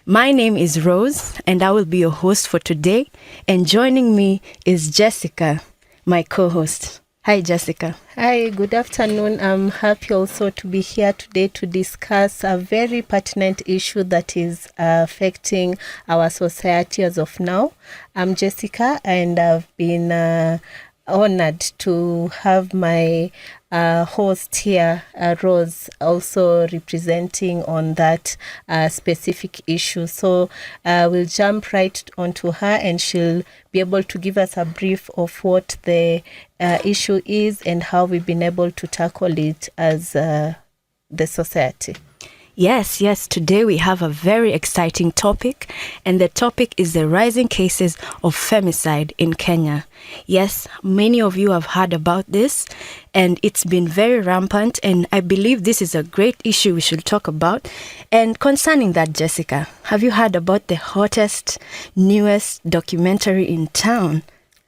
My name is Rose, and I will be your host for today. And joining me is Jessica, my co-host. Hi, Jessica. Hi, good afternoon. I'm happy also to be here today to discuss a very pertinent issue that is affecting our society as of now. I'm Jessica, and I've been honored to have my host here, Rose, also representing on that specific issue. So we'll jump right onto her, and she'll be able to give us a brief of what the issue is and how we've been able to tackle it as the society. Yes. Today we have a very exciting topic, and the topic is the rising cases of femicide in Kenya. Yes, many of you have heard about this, and it's been very rampant, and I believe this is a great issue we should talk about. And concerning that, Jessica, have you heard about the hottest, newest documentary in town?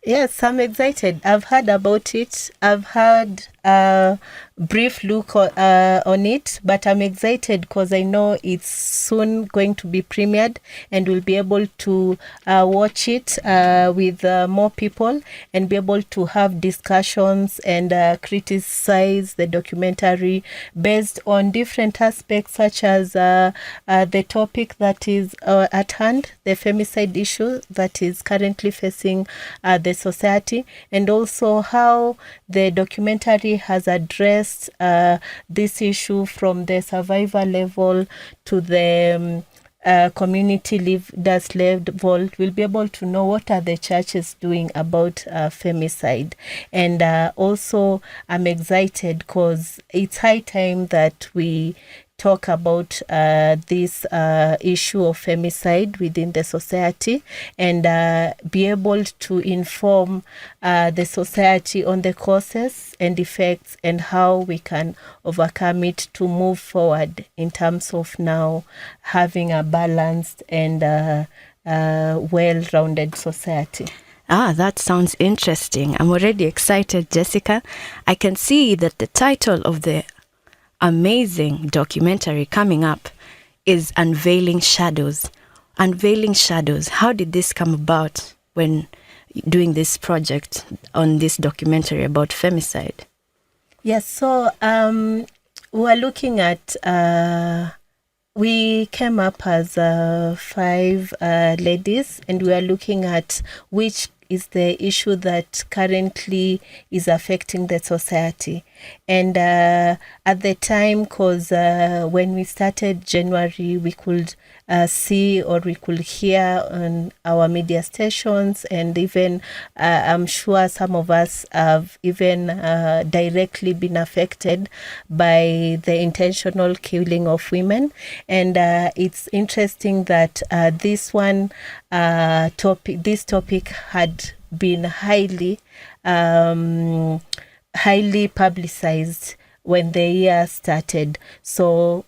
Yes, I'm excited. I've heard about it. I've had a brief look on it, but I'm excited because I know it's soon going to be premiered, and we'll be able to watch it with more people and be able to have discussions and criticize the documentary based on different aspects, such as the topic that is at hand, the femicide issue that is currently facing the society, and also how the documentary has addressed this issue from the survivor level to the community leaders level. We'll be able to know what are the churches doing about femicide. And also I'm excited because it's high time that we talk about this issue of femicide within the society, and be able to inform the society on the causes and effects and how we can overcome it to move forward in terms of now having a balanced and well-rounded society. That sounds interesting. I'm already excited, Jessica. I can see that the title of the amazing documentary coming up is Unveiling Shadows. Unveiling Shadows. How did this come about when doing this project on this documentary about femicide? Yes, so we're looking at, we came up as 5 ladies, and we are looking at which is the issue that currently is affecting the society. And at the time, because when we started January, we could see or we could hear on our media stations, and even I'm sure some of us have even directly been affected by the intentional killing of women. And it's interesting that this topic had been highly publicized when the year started. So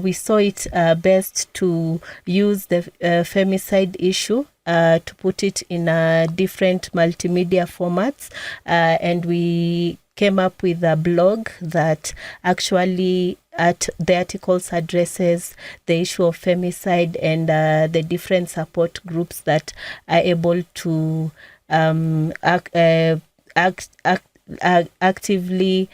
we saw it best to use the femicide issue to put it in different multimedia formats, and we came up with a blog that actually the articles addresses the issue of femicide and the different support groups that are able to actively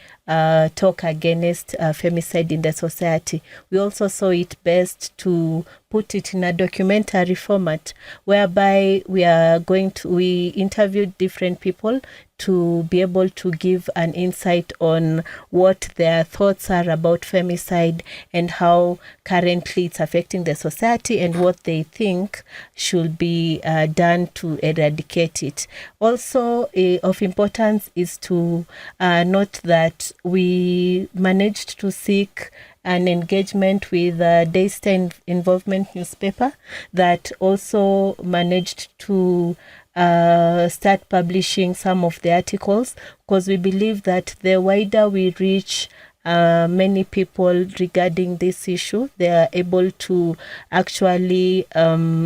talk against femicide in the society. We also saw it best to put it in a documentary format, whereby we interviewed different people to be able to give an insight on what their thoughts are about femicide and how currently it's affecting the society and what they think should be done to eradicate it. Also of importance is to note that we managed to seek an engagement with Daystar Involvement newspaper that also managed to start publishing some of the articles, because we believe that the wider we reach many people regarding this issue. They are able to actually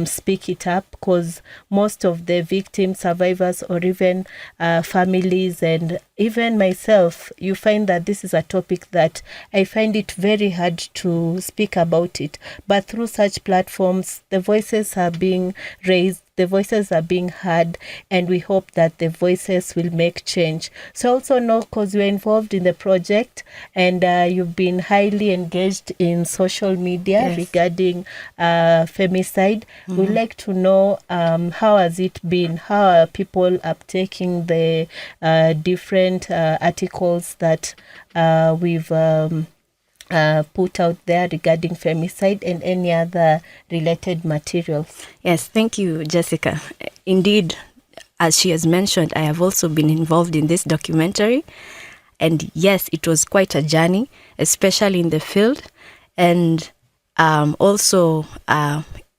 speak it up, because most of the victims, survivors, or even families, and even myself, you find that this is a topic that I find it very hard to speak about it. But through such platforms, the voices are being raised, the voices are being heard, and we hope that the voices will make change. So also know, because you're involved in the project and you've been highly engaged in social media regarding femicide, we'd like to know how has it been? How are people uptaking the different articles that we've put out there regarding femicide and any other related materials? Yes, thank you, Jessica. Indeed, as she has mentioned, I have also been involved in this documentary. And yes, it was quite a journey, especially in the field and also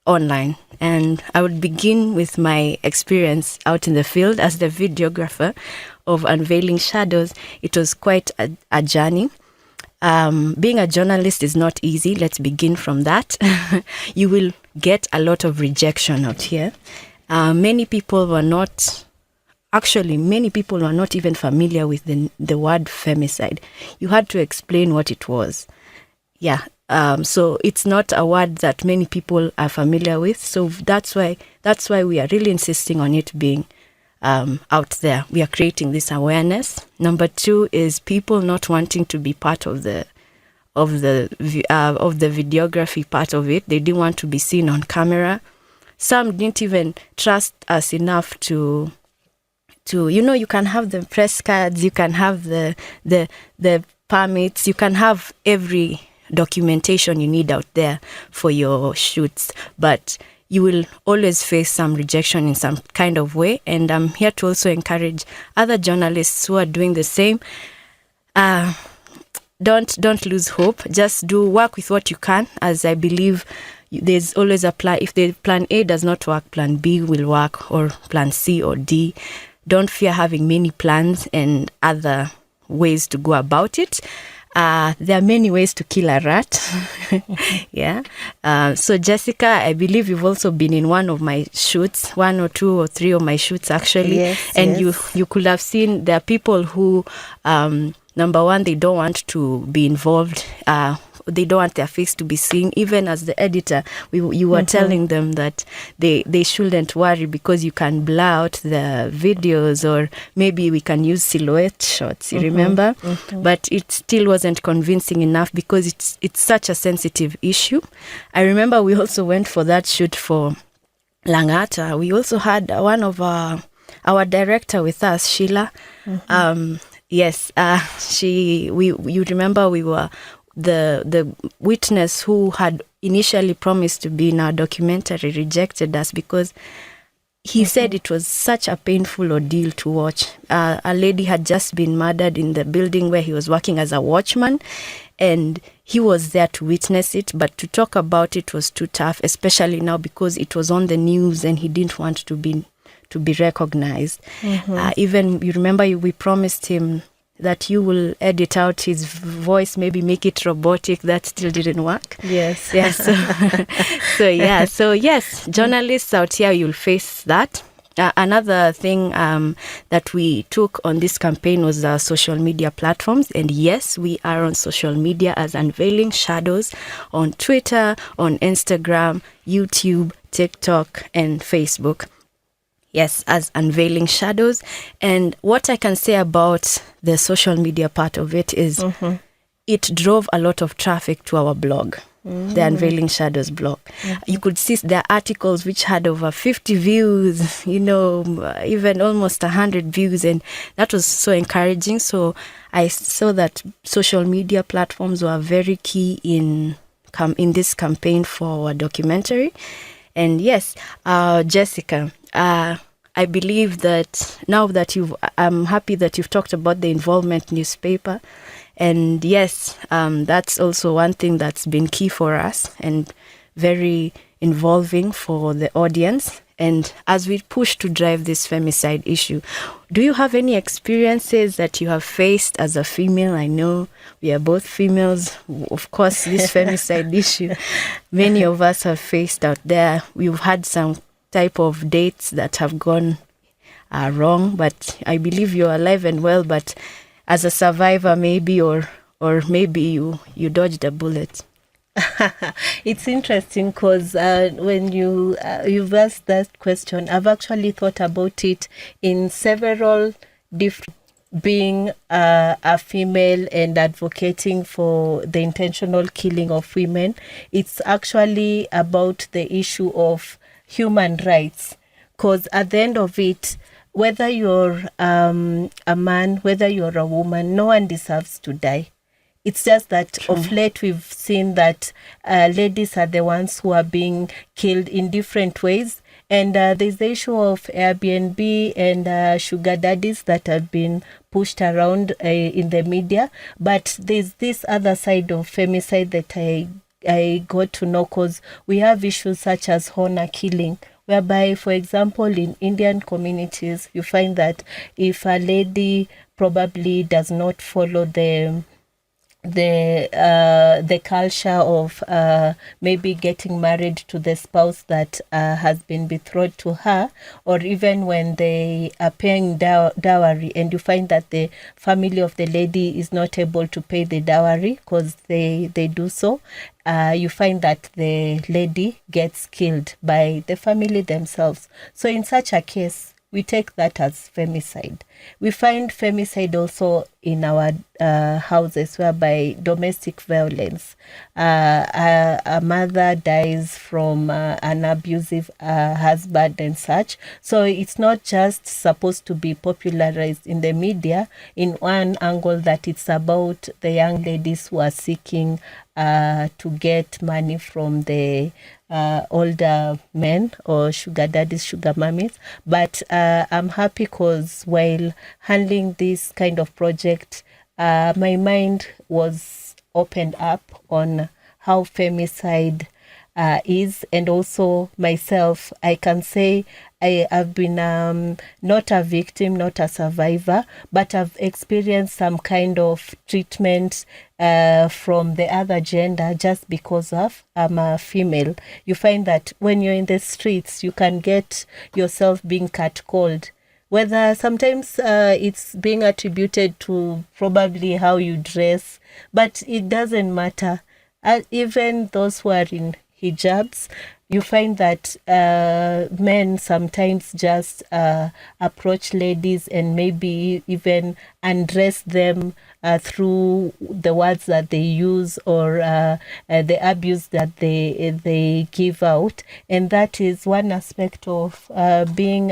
online. And I would begin with my experience out in the field as the videographer of Unveiling Shadows. It was quite a journey. Being a journalist is not easy. Let's begin from that. You will get a lot of rejection out here. Many people were not even familiar with the word femicide. You had to explain what it was. Yeah. So it's not a word that many people are familiar with. So that's why we are really insisting on it being out there. We are creating this awareness. Number 2 is people not wanting to be part of the videography part of it. They didn't want to be seen on camera. Some didn't even trust us enough to you can have the press cards, you can have the permits, you can have every documentation you need out there for your shoots, but you will always face some rejection in some kind of way. And I'm here to also encourage other journalists who are doing the same. Don't lose hope. Just work with what you can, as I believe there's always a plan. If the plan A does not work, plan B will work, or plan C or D. Don't fear having many plans and other ways to go about it. There are many ways to kill a rat. Yeah. So Jessica, I believe you've also been in one of my shoots, 1 or 2 or 3 of my shoots actually. Yes, and yes. you could have seen there are people who, number 1, they don't want to be involved. They don't want their face to be seen. Even as the editor, you were telling them that they shouldn't worry because you can blur out the videos, or maybe we can use silhouette shots, you remember? But it still wasn't convincing enough because it's such a sensitive issue. I remember we also went for that shoot for Langata. We also had one of our director with us, Sheila. Yes, you remember we were the witness who had initially promised to be in our documentary rejected us because he said it was such a painful ordeal to watch. A lady had just been murdered in the building where he was working as a watchman, and he was there to witness it, but to talk about it was too tough, especially now because it was on the news and he didn't want to be recognized. Even, you remember, we promised him that you will edit out his voice, maybe make it robotic. That still didn't work. Yes. Yes. So yes, journalists out here, you'll face that. Another thing that we took on this campaign was our social media platforms. And yes, we are on social media as Unveiling Shadows on Twitter, on Instagram, YouTube, TikTok, and Facebook. Yes, as Unveiling Shadows. And what I can say about the social media part of it is it drove a lot of traffic to our blog, the Unveiling Shadows blog. You could see the articles which had over 50 views, even almost 100 views. And that was so encouraging. So I saw that social media platforms were very key in this campaign for our documentary. And yes, Jessica, I believe that now that I'm happy that you've talked about the involvement newspaper. And yes, that's also one thing that's been key for us and very involving for the audience. And as we push to drive this femicide issue, do you have any experiences that you have faced as a female? I know we are both females. Of course, this femicide issue, many of us have faced out there. We've had some type of dates that have gone wrong, but I believe you're alive and well. But as a survivor, maybe, or maybe you dodged a bullet. It's interesting because when you've asked that question, I've actually thought about it in several different. Being a female and advocating for the intentional killing of women, it's actually about the issue of human rights. Because at the end of it, whether you're a man, whether you're a woman, no one deserves to die. It's just that True. Of late we've seen that ladies are the ones who are being killed in different ways. And there's the issue of Airbnb and sugar daddies that have been pushed around in the media. But there's this other side of femicide that I got to know, because we have issues such as honor killing, whereby, for example, in Indian communities, you find that if a lady probably does not follow the culture of maybe getting married to the spouse that has been betrothed to her, or even when they are paying dowry, and you find that the family of the lady is not able to pay the dowry because they do so, you find that the lady gets killed by the family themselves. So in such a case, we take that as femicide. We find femicide also in our houses, whereby domestic violence. A mother dies from an abusive husband and such. So it's not just supposed to be popularized in the media in one angle that it's about the young ladies who are seeking to get money from the older men or sugar daddies, sugar mummies. But I'm happy because while handling this kind of project, my mind was opened up on how femicide is, and also myself, I can say I have been not a victim, not a survivor, but I've experienced some kind of treatment from the other gender just because of I'm a female. You find that when you're in the streets, you can get yourself being catcalled. Whether sometimes it's being attributed to probably how you dress, but it doesn't matter. Even those who are in hijabs, you find that men sometimes just approach ladies and maybe even undress them through the words that they use or the abuse that they give out. And that is one aspect of being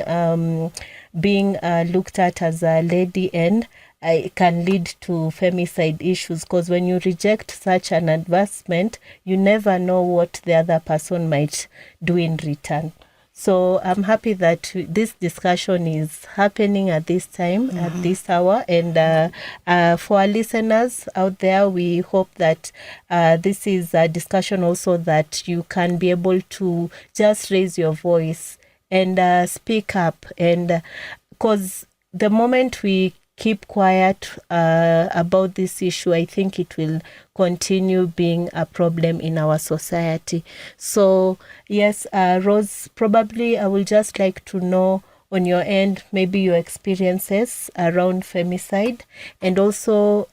looked at as a lady, and it can lead to femicide issues, because when you reject such an advancement, you never know what the other person might do in return. So I'm happy that this discussion is happening at this time, at this hour. And for our listeners out there, we hope that this is a discussion also that you can be able to just raise your voice and speak up. And because the moment we keep quiet about this issue, I think it will continue being a problem in our society. So yes, Rose, probably I would just like to know on your end, maybe your experiences around femicide, and also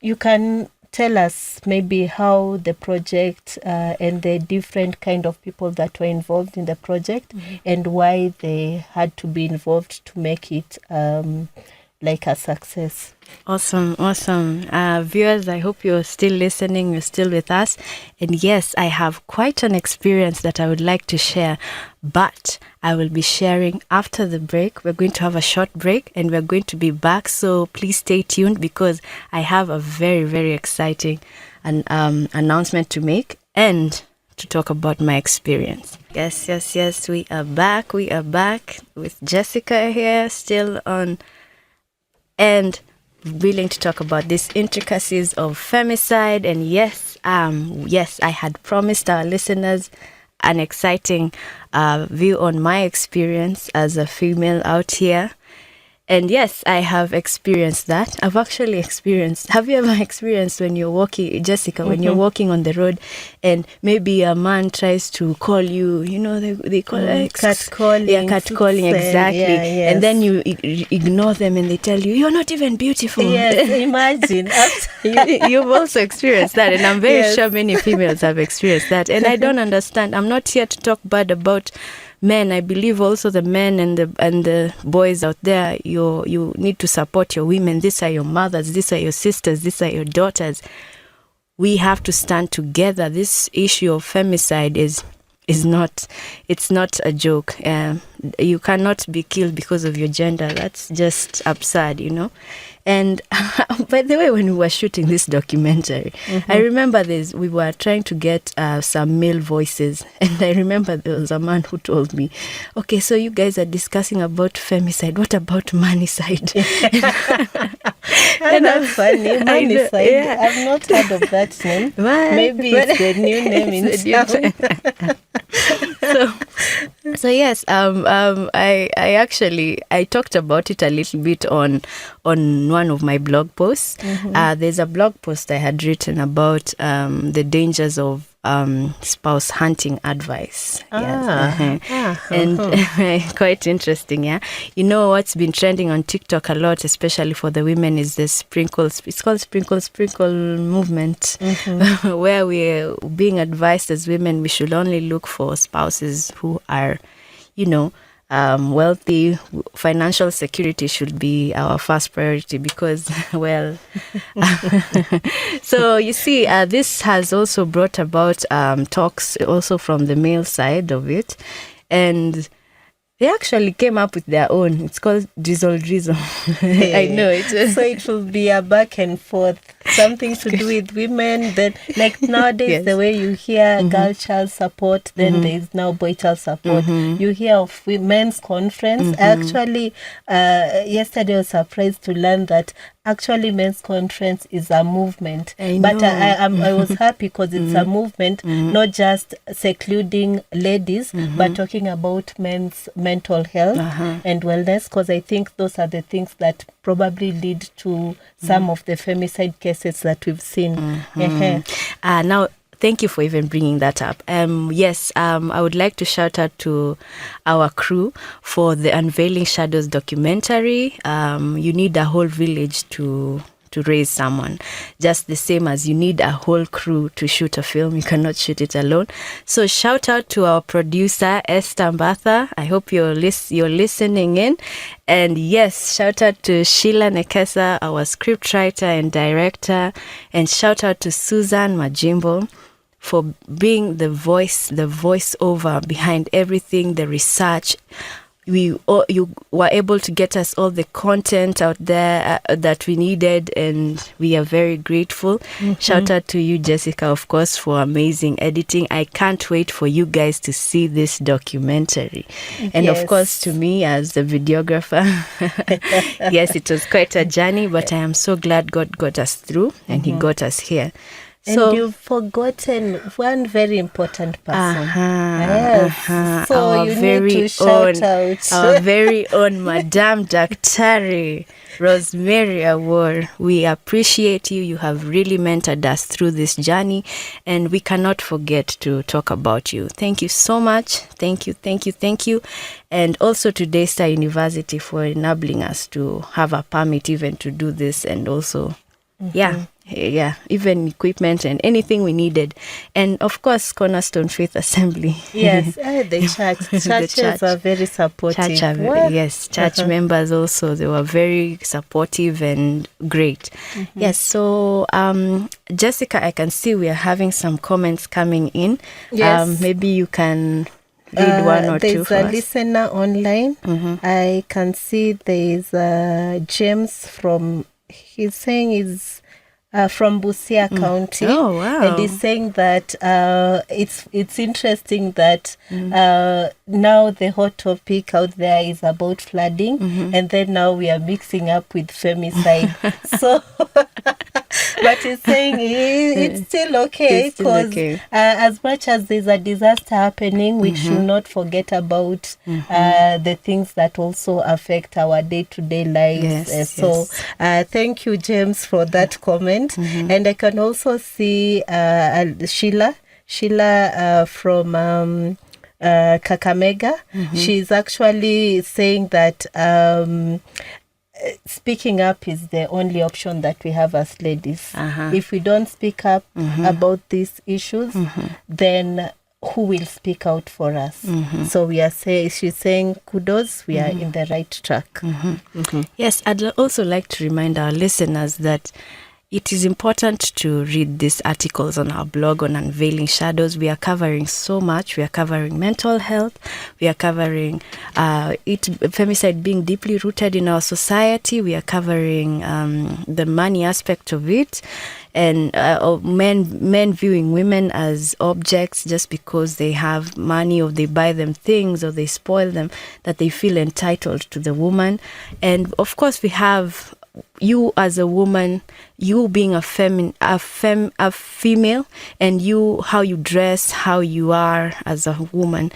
you can tell us maybe how the project and the different kind of people that were involved in the project and why they had to be involved to make it like a success. Awesome. Viewers, I hope you're still listening, you're still with us. And yes, I have quite an experience that I would like to share, but I will be sharing after the break. We're going to have a short break and we're going to be back. So please stay tuned, because I have a very, very exciting announcement to make and to talk about my experience. Yes. We are back with Jessica here, still on, and willing to talk about these intricacies of femicide. And yes, I had promised our listeners an exciting view on my experience as a female out here. And yes, I have experienced that. I've actually experienced. Have you ever experienced when you're walking, Jessica, when you're walking on the road and maybe a man tries to call you, they call it catcalling. Yeah, catcalling, exactly. Yeah, yes. And then you ignore them and they tell you, you're not even beautiful. Yes, imagine. You've also experienced that. And I'm very sure many females have experienced that. And I don't understand. I'm not here to talk bad about men. I believe also the men and the boys out there, you need to support your women. These are your mothers, these are your sisters, these are your daughters. We have to stand together. This issue of femicide is not a joke. You cannot be killed because of your gender. That's just absurd, And by the way, when we were shooting this documentary, I remember we were trying to get some male voices. And I remember there was a man who told me, okay, so you guys are discussing about femicide. What about manicide? And that's funny. Manicide. Yeah. I've not heard of that name. Maybe it's the new name in town. So yes, I talked about it a little bit on one of my blog posts. There's a blog post I had written about the dangers of spouse hunting advice. And quite interesting, yeah. What's been trending on TikTok a lot, especially for the women, is the sprinkles. It's called sprinkle movement, where we're being advised as women we should only look for spouses who are, wealthy. Financial security should be our first priority because, well, so you see, this has also brought about talks also from the male side of it, and they actually came up with their own. It's called drizzle. I know it. So it will be a back and forth, something to do with women. Then, like nowadays, the way you hear girl child support, then there is now boy child support. You hear of women's conference. Actually, yesterday I was surprised to learn that actually men's conference is a movement. But I was happy because it's a movement, not just secluding ladies, but talking about men's mental health and wellness, because I think those are the things that probably lead to some of the femicide cases that we've seen. Now, thank you for even bringing that up. I would like to shout out to our crew for the Unveiling Shadows documentary. You need a whole village to raise someone, just the same as you need a whole crew to shoot a film. You cannot shoot it alone. So shout out to our producer Esther Mbatha. I hope you're listening in. And yes, shout out to Sheila Nekesa, our scriptwriter and director. And shout out to Susan Majimbo for being the voiceover behind everything, the research. You were able to get us all the content out there that we needed, and we are very grateful. Shout out to you, Jessica, of course, for amazing editing. I can't wait for you guys to see this documentary. And of course, to me as the videographer, yes, it was quite a journey, but I am so glad God got us through and He got us here. And you've forgotten one very important person. So our you need to shout out. Our very own Madame Daktari, Rose Maina. We appreciate you. You have really mentored us through this journey, and we cannot forget to talk about you. Thank you so much. Thank you. And also to Daystar University for enabling us to have a permit even to do this, and also, even equipment and anything we needed. And of course, Cornerstone Faith Assembly. Yes, the church. Churches are very supportive. Church members also, they were very supportive and great. Yes, so Jessica, I can see we are having some comments coming in. Yes. Maybe you can read one or two for us. There's a listener online. I can see there's James he's saying he's from Busia County. Oh, wow. And he's saying that it's interesting that now the hot topic out there is about flooding, and then now we are mixing up with femicide. So But he's saying it's still okay because as much as there's a disaster happening, we should not forget about the things that also affect our day-to-day lives. Thank you, James, for that comment. And I can also see Sheila from Kakamega. She's actually saying that speaking up is the only option that we have as ladies. If we don't speak up about these issues, then who will speak out for us? So she's saying kudos, we are in the right track. Yes, I'd also like to remind our listeners that it is important to read these articles on our blog on Unveiling Shadows. We are covering so much. We are covering mental health. We are covering femicide being deeply rooted in our society. We are covering the money aspect of it, and men viewing women as objects just because they have money, or they buy them things, or they spoil them, that they feel entitled to the woman. And of course, we have you as a woman, you being a female, and you, how you dress, how you are as a woman,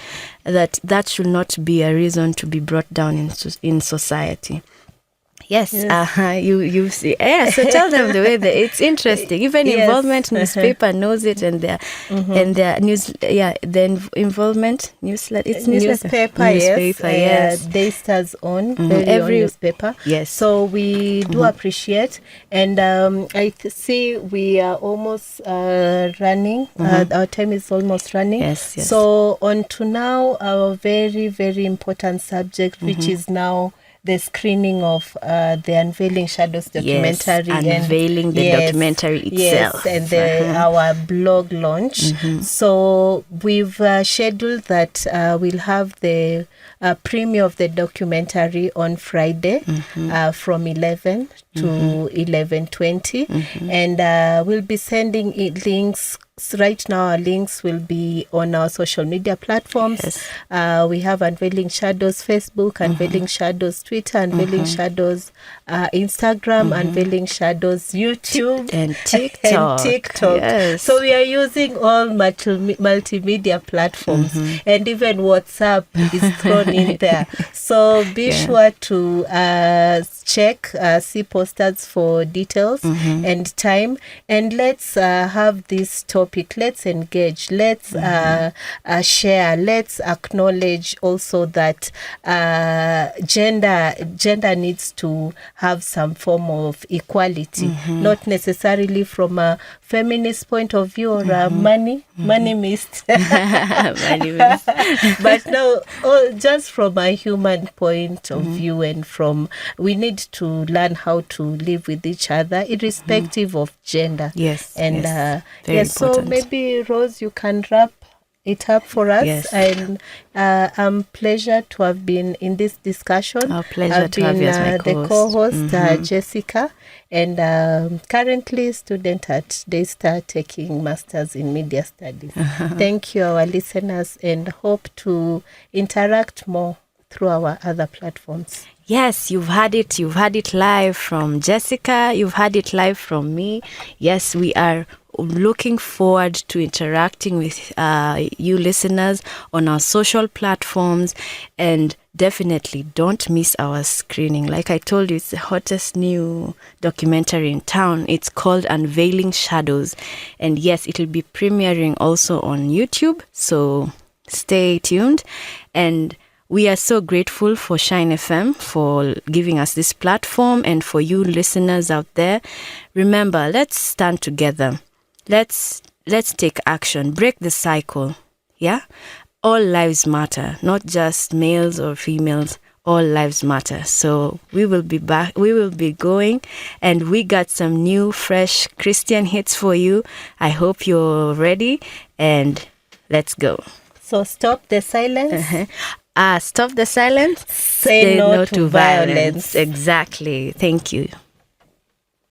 that should not be a reason to be brought down in society. Yes. You see. Yeah, so tell them the way that it's interesting. Even Involvement newspaper knows it, and their news. Yeah, the Involvement newsletter. It's newspaper. Yes. Daystar's own every newspaper. Yes. So we do appreciate, and I see we are almost running. Our time is almost running. Yes. So on to now our very, very important subject, which is now the screening of the Unveiling Shadows documentary. Unveiling the documentary itself. Yes, and our blog launch. So we've scheduled that we'll have the premiere of the documentary on Friday from 11 to 11:20. And we'll be sending links. Right now, our links will be on our social media platforms. We have Unveiling Shadows Facebook, Unveiling Shadows Twitter, Unveiling Shadows Instagram, Unveiling Shadows YouTube, and TikTok. Yes. So we are using all multimedia platforms, and even WhatsApp is thrown in there. So be sure to check, see posters for details and time, and let's have this topic. Let's engage. Let's share. Let's acknowledge also that gender needs to have some form of equality, not necessarily from a feminist point of view or a money mist, but no, just from a human point of view, and from we need to learn how to live with each other irrespective of gender. So maybe Rose, you can wrap it up for us. And pleasure to have been in this discussion. Our pleasure to have you as my the co-host Jessica, and currently student at Daystar taking Masters in Media Studies. Thank you, our listeners, and hope to interact more through our other platforms. Yes, you've had it live from Jessica, you've had it live from me. Yes, we are looking forward to interacting with you listeners on our social platforms, and definitely don't miss our screening. Like I told you, it's the hottest new documentary in town. It's called Unveiling Shadows, and yes, it'll be premiering also on YouTube, so stay tuned. And we are so grateful for Shine FM for giving us this platform, and for you listeners out there. Remember, let's stand together. Let's take action. Break the cycle. Yeah? All lives matter, not just males or females. All lives matter. So we will be back. We will be going, and we got some new, fresh Christian hits for you. I hope you're ready, and let's go. So stop the silence. Stop the silence. Say no to violence. Exactly. Thank you.